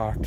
8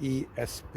ESP।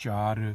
4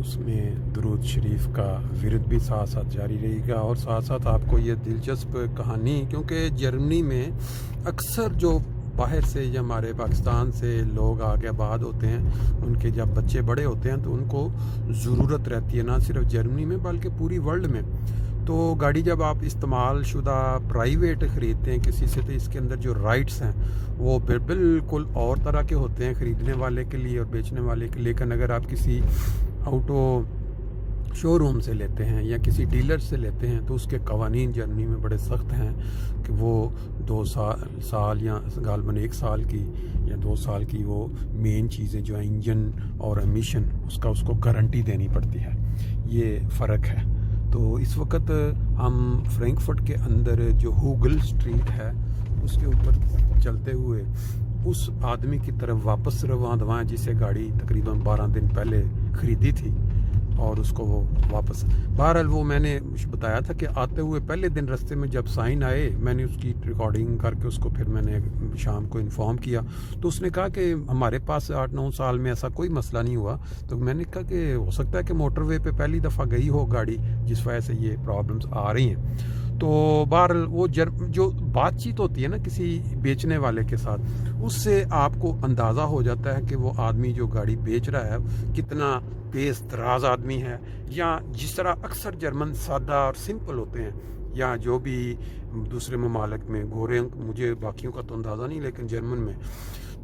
اس میں درود شریف کا ورد بھی ساتھ ساتھ جاری رہے گا، اور ساتھ ساتھ آپ کو یہ دلچسپ کہانی، کیونکہ جرمنی میں اکثر جو باہر سے یا ہمارے پاکستان سے لوگ آگے آباد ہوتے ہیں، ان کے جب بچے بڑے ہوتے ہیں تو ان کو ضرورت رہتی ہے، نہ صرف جرمنی میں بلکہ پوری ورلڈ میں. تو گاڑی جب آپ استعمال شدہ پرائیویٹ خریدتے ہیں کسی سے، تو اس کے اندر جو رائٹس ہیں وہ بالکل اور طرح کے ہوتے ہیں خریدنے والے کے لیے اور بیچنے والے کے. لیکن اگر آپ کسی آٹو شو روم سے لیتے ہیں یا کسی ڈیلر سے لیتے ہیں تو اس کے قوانین جرمنی میں بڑے سخت ہیں کہ وہ 2 سال یا غالباً 1 سال کی یا 2 سال کی وہ مین چیزیں جو ہیں انجن اور امیشن، اس کو گارنٹی دینی پڑتی ہے. یہ فرق ہے. تو اس وقت ہم فرینکفرٹ کے اندر جو ہوگل اسٹریٹ ہے اس کے اوپر چلتے ہوئے اس آدمی کی طرف واپس روانہ جسے گاڑی تقریباً 12 دن پہلے خریدی تھی، اور اس کو وہ واپس. بہرحال وہ میں نے بتایا تھا کہ آتے ہوئے پہلے دن رستے میں جب سائن آئے، میں نے اس کی ریکارڈنگ کر کے اس کو پھر میں نے شام کو انفارم کیا. تو اس نے کہا کہ ہمارے پاس 8-9 سال میں ایسا کوئی مسئلہ نہیں ہوا. تو میں نے کہا کہ ہو سکتا ہے کہ موٹر وے پہ پہلی دفعہ گئی ہو گاڑی جس وجہ سے یہ پرابلمس آ رہی ہیں. تو بہرحال وہ جو بات چیت ہوتی ہے نا کسی بیچنے والے کے ساتھ، اس سے آپ کو اندازہ ہو جاتا ہے کہ وہ آدمی جو گاڑی بیچ رہا ہے کتنا تیز تراز آدمی ہے، یا جس طرح اکثر جرمن سادہ اور سمپل ہوتے ہیں، یا جو بھی دوسرے ممالک میں گورے، مجھے باقیوں کا تو اندازہ نہیں لیکن جرمن میں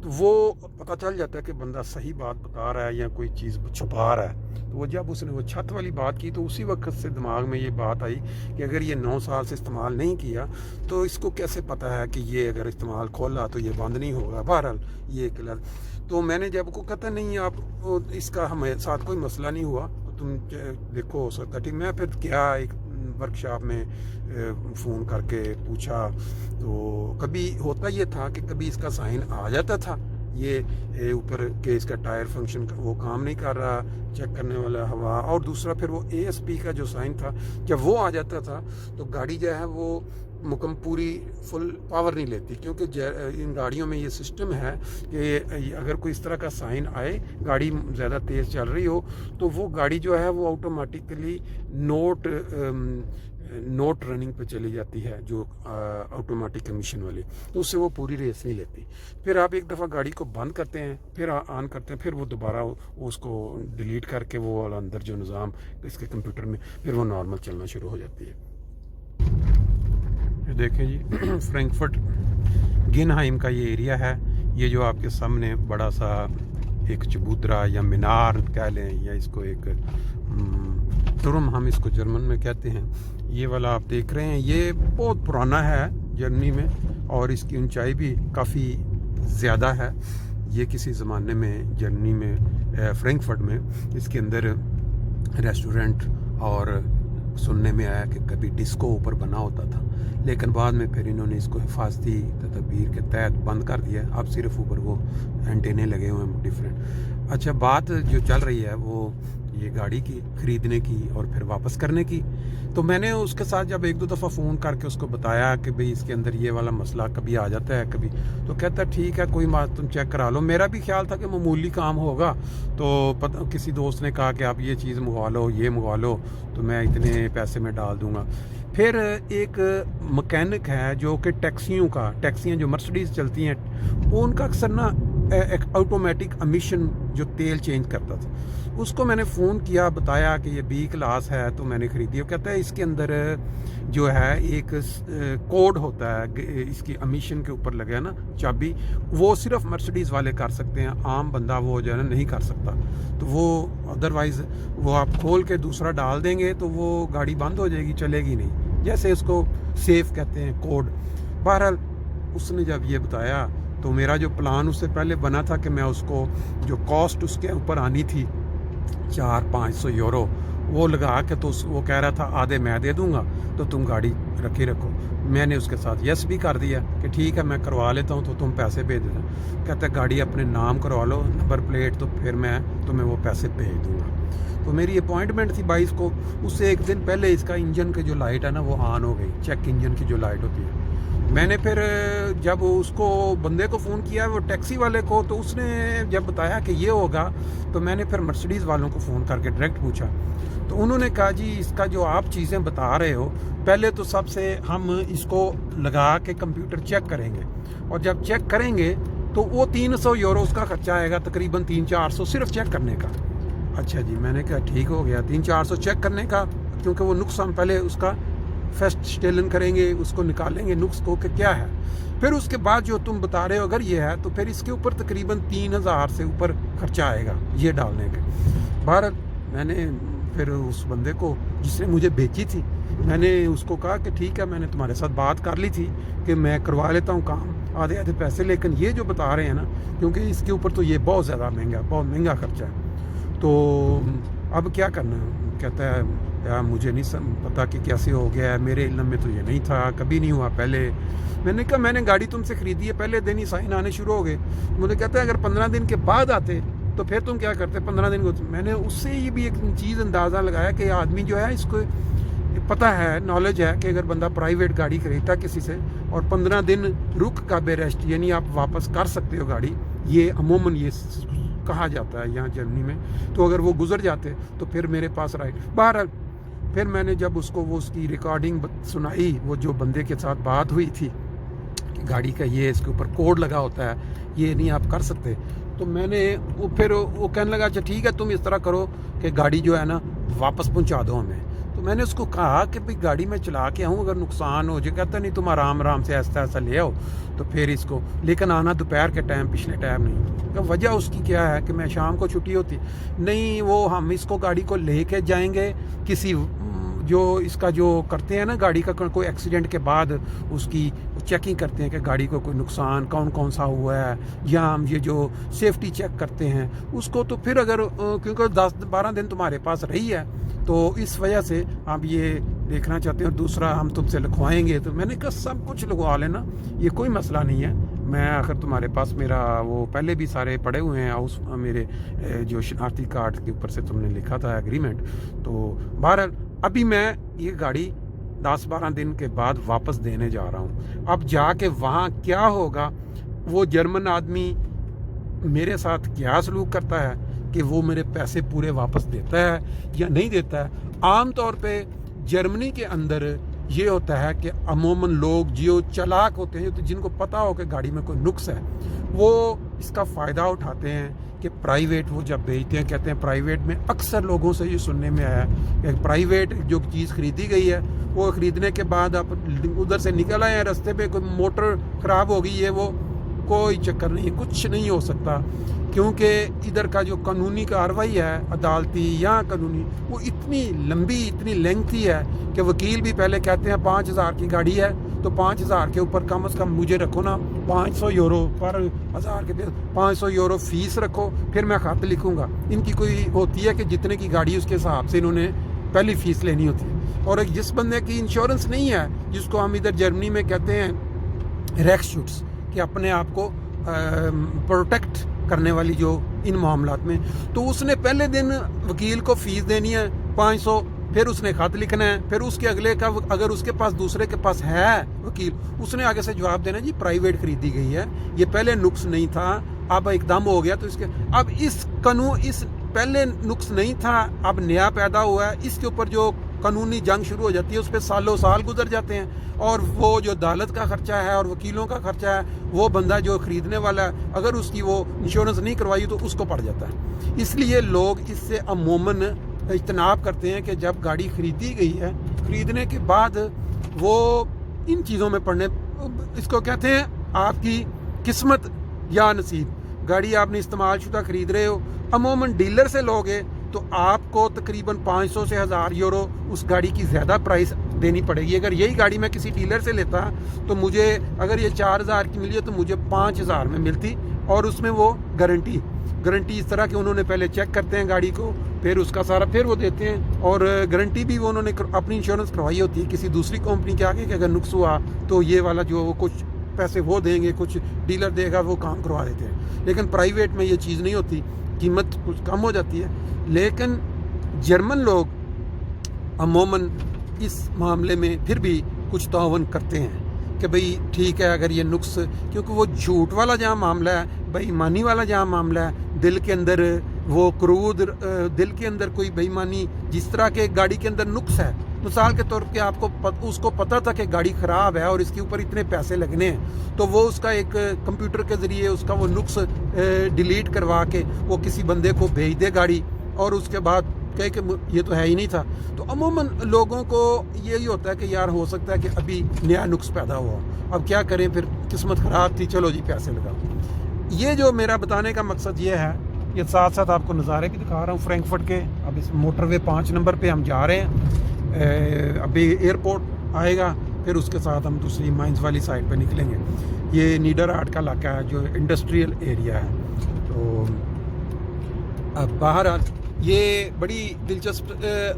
تو وہ پتہ چل جاتا ہے کہ بندہ صحیح بات بتا رہا ہے یا کوئی چیز چھپا رہا ہے. تو وہ جب اس نے وہ چھت والی بات کی تو اسی وقت سے دماغ میں یہ بات آئی کہ اگر یہ 9 سال سے استعمال نہیں کیا تو اس کو کیسے پتہ ہے کہ یہ اگر استعمال کھولا تو یہ بند نہیں ہوگا. بہرحال یہ ایک تو میں نے جب کو کہتا نہیں آپ اس کا ہمارے ساتھ کوئی مسئلہ نہیں ہوا، تم دیکھو ہو سکتا ٹھیک. میں پھر کیا ایک ورکشاپ میں فون کر کے پوچھا، تو کبھی ہوتا یہ تھا کہ کبھی اس کا سائن آ جاتا تھا یہ اوپر کہ اس کا ٹائر فنکشن وہ کام نہیں کر رہا، چیک کرنے والا ہوا، اور دوسرا پھر وہ ASP کا جو سائن تھا جب وہ آ جاتا تھا تو گاڑی جو ہے وہ پوری فل پاور نہیں لیتی، کیونکہ ان گاڑیوں میں یہ سسٹم ہے کہ اگر کوئی اس طرح کا سائن آئے، گاڑی زیادہ تیز چل رہی ہو، تو وہ گاڑی جو ہے وہ آٹومیٹکلی نوٹ رننگ پہ چلی جاتی ہے، جو آٹومیٹک امیشن والی، تو اس سے وہ پوری ریس نہیں لیتی. پھر آپ ایک دفعہ گاڑی کو بند کرتے ہیں، پھر آن کرتے ہیں، پھر وہ دوبارہ اس کو ڈیلیٹ کر کے وہ اندر جو نظام اس کے کمپیوٹر میں پھر وہ نارمل چلنا شروع ہو جاتی ہے. دیکھیں جی فرینکفرٹ گنہائم کا یہ ایریا ہے. یہ جو آپ کے سامنے بڑا سا ایک چبوترا یا مینار کہہ لیں، یا اس کو ایک ٹرم ہم اس کو جرمن میں کہتے ہیں، یہ والا آپ دیکھ رہے ہیں، یہ بہت پرانا ہے جرمنی میں، اور اس کی اونچائی بھی کافی زیادہ ہے. یہ کسی زمانے میں جرمنی میں فرینکفرٹ میں اس کے اندر ریسٹورنٹ، اور سننے میں آیا کہ کبھی ڈسکو اوپر بنا ہوتا تھا، لیکن بعد میں پھر انہوں نے اس کو حفاظتی تدابیر کے تحت بند کر دیا. اب صرف اوپر وہ اینٹینے لگے ہوئے ہیں ڈفرینٹ. اچھا، بات جو چل رہی ہے وہ یہ گاڑی کی خریدنے کی اور پھر واپس کرنے کی. تو میں نے اس کے ساتھ جب 1-2 دفعہ فون کر کے اس کو بتایا کہ بھئی اس کے اندر یہ والا مسئلہ کبھی آ جاتا ہے کبھی، تو کہتا ہے ٹھیک ہے کوئی بات، تم چیک کرا لو. میرا بھی خیال تھا کہ معمولی کام ہوگا، تو کسی دوست نے کہا کہ آپ یہ چیز منگوا لو، یہ منگوا لو، تو میں اتنے پیسے میں ڈال دوں گا. پھر ایک مکینک ہے جو کہ ٹیکسیاں جو مرسڈیز چلتی ہیں ان کا اکثر نا ایک آٹومیٹک امیشن جو تیل چینج کرتا تھا، اس کو میں نے فون کیا، بتایا کہ یہ B کلاس ہے تو میں نے خریدی. وہ کہتا ہے اس کے اندر جو ہے ایک کوڈ ہوتا ہے اس کی امیشن کے اوپر لگا ہے نا چابی، وہ صرف مرسڈیز والے کر سکتے ہیں، عام بندہ وہ جو ہے نا نہیں کر سکتا. تو وہ ادروائز وہ آپ کھول کے دوسرا ڈال دیں گے تو وہ گاڑی بند ہو جائے گی، چلے گی نہیں، جیسے اس کو سیف کہتے ہیں کوڈ. بہرحال اس نے جب یہ بتایا تو میرا جو پلان اس سے پہلے بنا تھا کہ میں اس کو جو کاسٹ اس کے اوپر آنی تھی 400-500 یورو وہ لگا کے، تو وہ کہہ رہا تھا آدھے میں دے دوں گا تو تم گاڑی رکھو. میں نے اس کے ساتھ یس بھی کر دیا کہ ٹھیک ہے میں کروا لیتا ہوں تو تم پیسے بھیج دینا. کہتا ہے گاڑی اپنے نام کروا لو، نمبر پلیٹ، تو پھر میں تمہیں وہ پیسے بھیج دوں گا. تو میری اپوائنٹمنٹ تھی 22 کو. اس سے ایک دن پہلے اس کا انجن کی جو لائٹ ہے نا وہ آن ہو گئی، چیک انجن کی جو لائٹ ہوتی ہے میں نے پھر جب اس کو بندے کو فون کیا وہ ٹیکسی والے کو، تو اس نے جب بتایا کہ یہ ہوگا، تو میں نے پھر مرسڈیز والوں کو فون کر کے ڈائریکٹ پوچھا، تو انہوں نے کہا جی اس کا جو آپ چیزیں بتا رہے ہو، پہلے تو سب سے ہم اس کو لگا کے کمپیوٹر چیک کریں گے، اور جب چیک کریں گے تو وہ 300 یورو اس کا خرچہ آئے گا، تقریباً 300-400 صرف چیک کرنے کا۔ اچھا جی، میں نے کہا ٹھیک ہو گیا، 300-400 چیک کرنے کا، کیونکہ وہ نقص ہم پہلے اس کا فیسٹ اسٹیلن کریں گے، اس کو نکالیں گے نقص کو کہ کیا ہے، پھر اس کے بعد جو تم بتا رہے ہو اگر یہ ہے تو پھر اس کے اوپر تقریباً 3000 سے اوپر خرچہ آئے گا یہ ڈالنے کے۔ بہرحال میں نے پھر اس بندے کو جس نے مجھے بیچی تھی، میں نے اس کو کہا کہ ٹھیک ہے، میں نے تمہارے ساتھ بات کر لی تھی کہ میں کروا لیتا ہوں کام آدھے آدھے پیسے، لیکن یہ جو بتا رہے ہیں نا، کیونکہ اس کے اوپر تو یہ بہت زیادہ مہنگا، بہت مہنگا خرچہ ہے، تو اب کیا کرنا ہے؟ کہتا ہے یار مجھے نہیں پتا کہ کیسے ہو گیا ہے، میرے علم میں تو یہ نہیں تھا، کبھی نہیں ہوا پہلے۔ میں نے کہا میں نے گاڑی تم سے خریدی ہے، پہلے دن ہی سائن آنے شروع ہو گئے۔ مجھے کہتا ہے اگر 15 دن کے بعد آتے تو پھر تم کیا کرتے؟ 15 دن کو میں نے اس سے یہ بھی ایک چیز اندازہ لگایا کہ آدمی جو ہے اس کو پتہ ہے، نالج ہے کہ اگر بندہ پرائیویٹ گاڑی خریدتا کسی سے اور 15 دن رک کا بے ریسٹ، یعنی آپ واپس کر سکتے ہو گاڑی، یہ عموماً یہ کہا جاتا ہے یہاں جرمنی میں، تو اگر وہ گزر جاتے تو پھر میرے پاس رائٹ۔ بہرحال پھر میں نے جب اس کو وہ اس کی ریکارڈنگ سنائی، وہ جو بندے کے ساتھ بات ہوئی تھی کہ گاڑی کا یہ اس کے اوپر کوڈ لگا ہوتا ہے، یہ نہیں آپ کر سکتے، تو میں نے پھر وہ کہنے لگا اچھا ٹھیک ہے تم اس طرح کرو کہ گاڑی جو ہے نا واپس پہنچا دو ہمیں۔ تو میں نے اس کو کہا کہ بھئی گاڑی میں چلا کے آؤں، اگر نقصان ہو جائے، کہتا نہیں تم آرام سے ایسا لے آؤ، تو پھر اس کو لیکن آنا دوپہر کے ٹائم، پچھلے ٹائم نہیں۔ کہ وجہ اس کی کیا ہے کہ میں شام کو چھٹی ہوتی نہیں، وہ ہم اس کو گاڑی کو لے کے جائیں گے کسی جو اس کا جو کرتے ہیں نا گاڑی کا کوئی ایکسیڈنٹ کے بعد اس کی چیکنگ کرتے ہیں کہ گاڑی کو کوئی نقصان کون سا ہوا ہے، یا ہم یہ جو سیفٹی چیک کرتے ہیں اس کو، تو پھر اگر کیونکہ 10-12 دن تمہارے پاس رہی ہے تو اس وجہ سے آپ یہ دیکھنا چاہتے ہیں، اور دوسرا ہم تم سے لکھوائیں گے، تو میں نے کہا سب کچھ لگوا لینا، یہ کوئی مسئلہ نہیں ہے، میں آخر تمہارے پاس میرا وہ پہلے بھی سارے پڑے ہوئے ہیں، اس میرے جو شناختی کارڈ کے اوپر سے تم نے لکھا تھا ایگریمنٹ۔ تو بہرحال ابھی میں یہ گاڑی 10-12 دن کے بعد واپس دینے جا رہا ہوں، اب جا کے وہاں کیا ہوگا، وہ جرمن آدمی میرے ساتھ کیا سلوک کرتا ہے کہ وہ میرے پیسے پورے واپس دیتا ہے یا نہیں دیتا ہے۔ عام طور پہ جرمنی کے اندر یہ ہوتا ہے کہ عموماً لوگ جو چالاک ہوتے ہیں، جن کو پتہ ہو کہ گاڑی میں کوئی نقص ہے، وہ اس کا فائدہ اٹھاتے ہیں کہ پرائیویٹ وہ جب بیچتے ہیں، کہتے ہیں پرائیویٹ میں اکثر لوگوں سے یہ سننے میں آیا کہ پرائیویٹ جو چیز خریدی گئی ہے، وہ خریدنے کے بعد آپ ادھر سے نکل آئے ہیں، رستے پہ کوئی موٹر خراب ہو گئی ہے، وہ کوئی چکر نہیں، کچھ نہیں ہو سکتا، کیونکہ ادھر کا جو قانونی کارروائی ہے عدالتی یا قانونی، وہ اتنی لمبی اتنی لینگتھی ہے کہ وکیل بھی پہلے کہتے ہیں 5000 کی گاڑی ہے تو 5000 کے اوپر کم از کم مجھے رکھو نا 500 یورو پر ہزار کے 500 یورو فیس رکھو، پھر میں خط لکھوں گا۔ ان کی کوئی ہوتی ہے کہ جتنے کی گاڑی اس کے حساب سے انہوں نے پہلی فیس لینی ہوتی ہے، اور جس بندے کی انشورنس نہیں ہے، جس کو ہم ادھر جرمنی میں کہتے ہیں ریکسچوٹس، کہ اپنے آپ کو پروٹیکٹ کرنے والی جو ان معاملات میں، تو اس نے پہلے دن وکیل کو فیس دینی ہے 500، پھر اس نے خط لکھنا ہے، پھر اس کے اگلے کا اگر اس کے پاس دوسرے کے پاس ہے وکیل، اس نے آگے سے جواب دینا جی پرائیویٹ خریدی گئی ہے، یہ پہلے نقص نہیں تھا، اب ایک دم ہو گیا، تو اس کے اب اس پہلے نقص نہیں تھا، اب نیا پیدا ہوا ہے، اس کے اوپر جو قانونی جنگ شروع ہو جاتی ہے، اس پہ سالوں سال گزر جاتے ہیں، اور وہ جو عدالت کا خرچہ ہے اور وکیلوں کا خرچہ ہے، وہ بندہ جو خریدنے والا ہے اگر اس کی وہ انشورنس نہیں کروائی تو اس کو پڑ جاتا ہے۔ اس لیے لوگ اس سے عموماً اجتناب کرتے ہیں کہ جب گاڑی خریدی گئی ہے، خریدنے کے بعد وہ ان چیزوں میں پڑنے، اس کو کہتے ہیں آپ کی قسمت یا نصیب۔ گاڑی آپ نے استعمال شدہ خرید رہے ہو، عموماً ڈیلر سے لوگے تو آپ کو تقریباً 500 سے 1000 یورو اس گاڑی کی زیادہ پرائس دینی پڑے گی۔ اگر یہی گاڑی میں کسی ڈیلر سے لیتا تو مجھے اگر یہ 4000 کی ملی ہے تو مجھے 5000 میں ملتی، اور اس میں وہ گارنٹی اس طرح کہ انہوں نے پہلے چیک کرتے ہیں گاڑی کو، پھر اس کا سارا پھر وہ دیتے ہیں، اور گارنٹی بھی وہ انہوں نے اپنی انشورنس کروائی ہوتی ہے کسی دوسری کمپنی کے آگے کہ اگر نقص ہوا تو یہ والا جو وہ کچھ پیسے وہ دیں گے، کچھ ڈیلر دے گا، وہ کام کروا دیتے ہیں۔ لیکن پرائیویٹ میں یہ چیز نہیں ہوتی، قیمت کچھ کم ہو جاتی ہے۔ لیکن جرمن لوگ عموماً اس معاملے میں پھر بھی کچھ تعاون کرتے ہیں، کہ بھئی ٹھیک ہے اگر یہ نقص، کیونکہ وہ جھوٹ والا جہاں معاملہ ہے، بے ایمانی والا جہاں معاملہ ہے، دل کے اندر وہ کرود، دل کے اندر کوئی بے ایمانی، جس طرح کے گاڑی کے اندر نقص ہے، مثال کے طور پہ آپ کو اس کو پتہ تھا کہ گاڑی خراب ہے اور اس کے اوپر اتنے پیسے لگنے ہیں، تو وہ اس کا ایک کمپیوٹر کے ذریعے اس کا وہ نقص ڈیلیٹ کروا کے وہ کسی بندے کو بھیج دے گاڑی، اور اس کے بعد کہے کہ یہ تو ہے ہی نہیں تھا. تو عموماً لوگوں کو یہی ہوتا ہے کہ یار ہو سکتا ہے کہ ابھی نیا نقص پیدا ہوا، اب کیا کریں، پھر قسمت خراب تھی، چلو جی پیسے لگاؤ. یہ جو میرا بتانے کا مقصد یہ ہے، یہ ساتھ ساتھ آپ کو نظارے بھی دکھا رہا ہوں فرینکفرٹ کے. اب اس موٹر وے 5 نمبر پہ ہم جا رہے ہیں، ابھی ایئرپورٹ آئے گا، پھر اس کے ساتھ ہم دوسری مائنز والی سائڈ پہ نکلیں گے. یہ نیڈر ہارٹ کا علاقہ ہے جو انڈسٹریل ایریا ہے. تو اب بہرحال یہ بڑی دلچسپ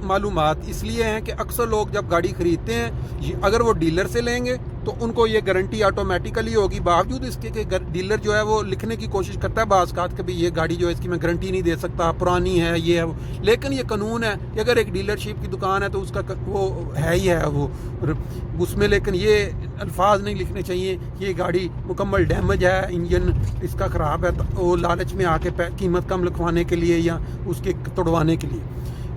معلومات اس لیے ہیں کہ اکثر لوگ جب گاڑی خریدتے ہیں، اگر وہ ڈیلر سے لیں گے تو ان کو یہ گارنٹی آٹومیٹیکلی ہوگی، باوجود اس کے کہ ڈیلر جو ہے وہ لکھنے کی کوشش کرتا ہے بعض اوقات کہ بھئی یہ گاڑی جو ہے اس کی میں گارنٹی نہیں دے سکتا، پرانی ہے، یہ ہے وہ. لیکن یہ قانون ہے کہ اگر ایک ڈیلرشپ کی دکان ہے تو اس کا وہ ہے ہی ہے وہ اس میں، لیکن یہ الفاظ نہیں لکھنے چاہیے کہ یہ گاڑی مکمل ڈیمیج ہے، انجن اس کا خراب ہے، وہ لالچ میں آ کے قیمت کم لکھوانے کے لیے یا اس کے توڑوانے کے لیے.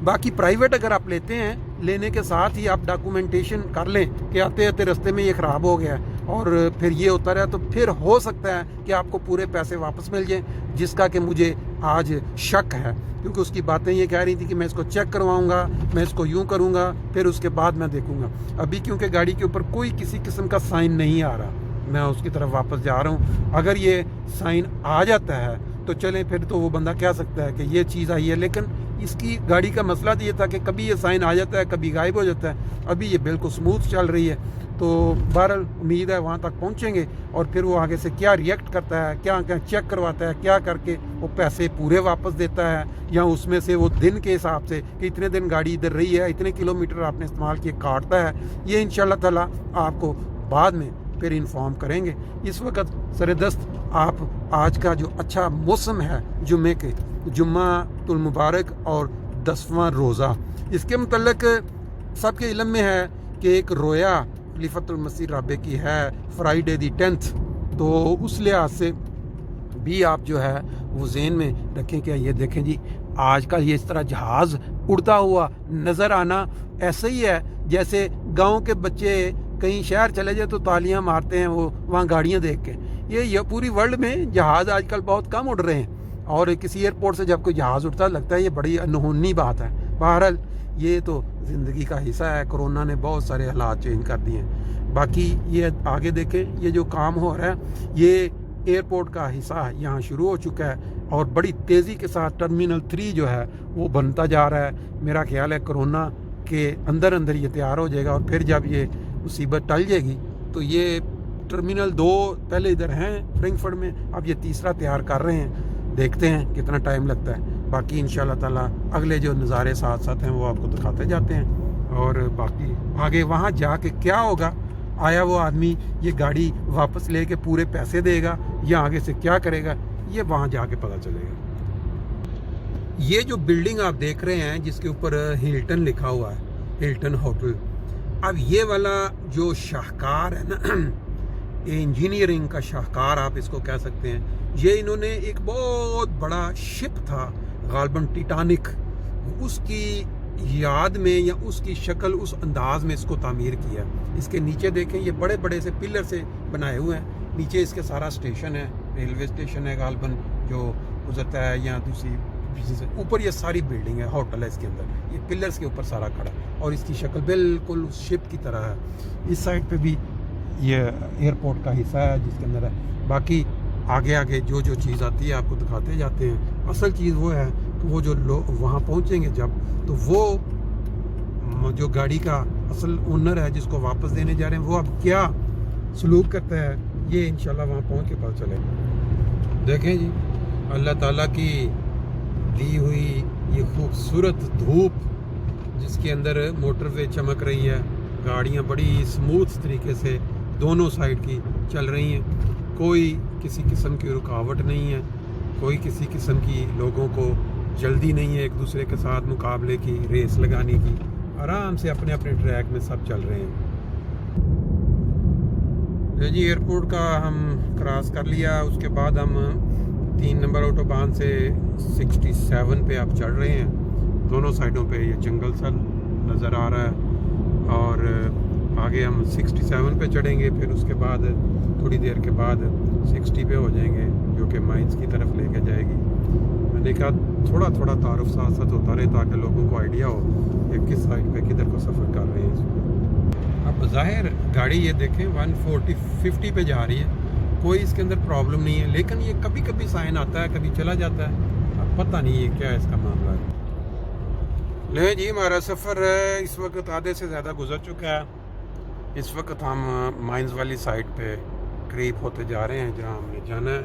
باقی پرائیویٹ اگر آپ لیتے ہیں، لینے کے ساتھ ہی آپ ڈاکومنٹیشن کر لیں کہ آتے آتے رستے میں یہ خراب ہو گیا ہے اور پھر یہ ہوتا رہا، تو پھر ہو سکتا ہے کہ آپ کو پورے پیسے واپس مل جائیں، جس کا کہ مجھے آج شک ہے، کیونکہ اس کی باتیں یہ کہہ رہی تھی کہ میں اس کو چیک کرواؤں گا، میں اس کو یوں کروں گا، پھر اس کے بعد میں دیکھوں گا. ابھی کیونکہ گاڑی کے اوپر کوئی کسی قسم کا سائن نہیں آ رہا، میں اس کی طرف واپس جا رہا ہوں. اگر یہ سائن آ جاتا ہے تو چلیں، پھر تو وہ بندہ کہہ سکتا ہے کہ یہ چیز آئی ہے. لیکن اس کی گاڑی کا مسئلہ تو یہ تھا کہ کبھی یہ سائن آ جاتا ہے، کبھی غائب ہو جاتا ہے. ابھی یہ بالکل سموتھ چل رہی ہے. تو بہرحال امید ہے وہاں تک پہنچیں گے اور پھر وہ آگے سے کیا ریئیکٹ کرتا ہے، کیا چیک کرواتا ہے، کیا کر کے وہ پیسے پورے واپس دیتا ہے، یا اس میں سے وہ دن کے حساب سے کہ اتنے دن گاڑی ادھر رہی ہے، اتنے کلومیٹر آپ نے استعمال کیے کاٹتا ہے. یہ انشاءاللہ تعالیٰ آپ کو بعد میں پھر انفارم کریں گے. اس وقت سر دست آپ آج کا جو اچھا موسم ہے، جمعے کے جمعہ المبارک اور 10واں روزہ، اس کے متعلق سب کے علم میں ہے کہ ایک رویا خلیفۃ المسیح رابع کی ہے، فرائیڈے دی 10th. تو اس لحاظ سے بھی آپ جو ہے وہ ذہن میں رکھیں کہ یہ دیکھیں جی آج کا یہ اس طرح جہاز اڑتا ہوا نظر آنا ایسے ہی ہے جیسے گاؤں کے بچے کہیں شہر چلے جائے تو تالیاں مارتے ہیں وہ وہاں گاڑیاں دیکھ کے. یہ پوری ورلڈ میں جہاز آج کل بہت کم اڑ رہے ہیں، اور کسی ایئرپورٹ سے جب کوئی جہاز اٹھتا لگتا ہے یہ بڑی انہونی بات ہے. بہرحال یہ تو زندگی کا حصہ ہے، کرونا نے بہت سارے حالات چینج کر دیے ہیں. باقی یہ آگے دیکھیں، یہ جو کام ہو رہا ہے یہ ایئرپورٹ کا حصہ یہاں شروع ہو چکا ہے اور بڑی تیزی کے ساتھ ٹرمینل 3 جو ہے وہ بنتا جا رہا ہے. میرا خیال ہے کرونا کے اندر یہ تیار ہو جائے گا، اور پھر جب یہ مصیبت ٹل جائے گی تو یہ ٹرمینل 2 پہلے ادھر ہیں فرینکفرٹ میں، اب یہ تیسرا تیار کر رہے ہیں. دیکھتے ہیں کتنا ٹائم لگتا ہے. باقی انشاءاللہ تعالیٰ اگلے جو نظارے ساتھ ساتھ ہیں وہ آپ کو دکھاتے جاتے ہیں. اور باقی آگے وہاں جا کے کیا ہوگا، آیا وہ آدمی یہ گاڑی واپس لے کے پورے پیسے دے گا یا آگے سے کیا کرے گا، یہ وہاں جا کے پتہ چلے گا. یہ جو بلڈنگ آپ دیکھ رہے ہیں جس کے اوپر ہلٹن لکھا ہوا ہے، ہلٹن ہوٹل، اب یہ والا جو شاہکار ہے نا، انجینئرنگ کا شاہکار آپ اس کو کہہ سکتے ہیں. یہ انہوں نے ایک بہت بڑا شپ تھا غالباً ٹیٹانک، اس کی یاد میں یا اس کی شکل اس انداز میں اس کو تعمیر کیا. اس کے نیچے دیکھیں یہ بڑے بڑے سے پلر سے بنائے ہوئے ہیں. نیچے اس کے سارا اسٹیشن ہے، ریلوے اسٹیشن ہے غالباً جو گزرتا ہے یا دوسری سے. اوپر یہ ساری بلڈنگ ہے، ہوٹل ہے اس کے اندر، یہ پلرز کے اوپر سارا کھڑا اور اس کی شکل بالکل اس شپ کی طرح ہے. اس سائڈ پہ بھی یہ ایئرپورٹ کا حصہ ہے جس کے اندر ہے. باقی آگے آگے جو جو چیز آتی ہے آپ کو دکھاتے جاتے ہیں. اصل چیز وہ ہے کہ وہ جو لوگ وہاں پہنچیں گے جب، تو وہ جو گاڑی کا اصل اونر ہے جس کو واپس دینے جا رہے ہیں وہ اب کیا سلوک کرتا ہے، یہ انشاءاللہ وہاں پہنچ کے پتہ چلے گا. دیکھیں جی اللہ تعالیٰ کی دی ہوئی یہ خوبصورت دھوپ جس کے اندر موٹر وے چمک رہی ہے، گاڑیاں بڑی سموتھ طریقے سے دونوں سائڈ کی چل رہی ہیں، کوئی کسی قسم کی رکاوٹ نہیں ہے، کوئی کسی قسم کی لوگوں کو جلدی نہیں ہے ایک دوسرے کے ساتھ مقابلے کی، ریس لگانے کی. آرام سے اپنے اپنے ٹریک میں سب چل رہے ہیں. جی ایئرپورٹ کا ہم کراس کر لیا. اس کے بعد ہم 3 نمبر آٹوبان سے 67 پہ اب چڑھ رہے ہیں. دونوں سائڈوں پہ یہ جنگل سا نظر آ رہا ہے اور آگے ہم 67 پہ چڑھیں گے. پھر اس کے بعد تھوڑی دیر کے بعد 60 پہ ہو جائیں گے جو کہ مائنز کی طرف لے کے جائے گی. میں نے کہا تھوڑا تھوڑا تعارف ساتھ ساتھ ہوتا رہے تاکہ لوگوں کو آئیڈیا ہو کہ کس سائڈ پہ کدھر کو سفر کر رہے ہیں. اب بظاہر گاڑی یہ دیکھیں 150 پہ جا رہی ہے, کوئی اس کے اندر پرابلم نہیں ہے, لیکن یہ کبھی کبھی سائن آتا ہے کبھی چلا جاتا ہے. اب پتہ نہیں یہ کیا ہے اس کا معاملہ ہے. لے جی ہمارا سفر اس وقت آدھے سے زیادہ گزر چکا ہے. اس وقت ہم مائنز والی سائڈ پہ قریب ہوتے جا رہے ہیں جہاں ہم نے جانا ہے.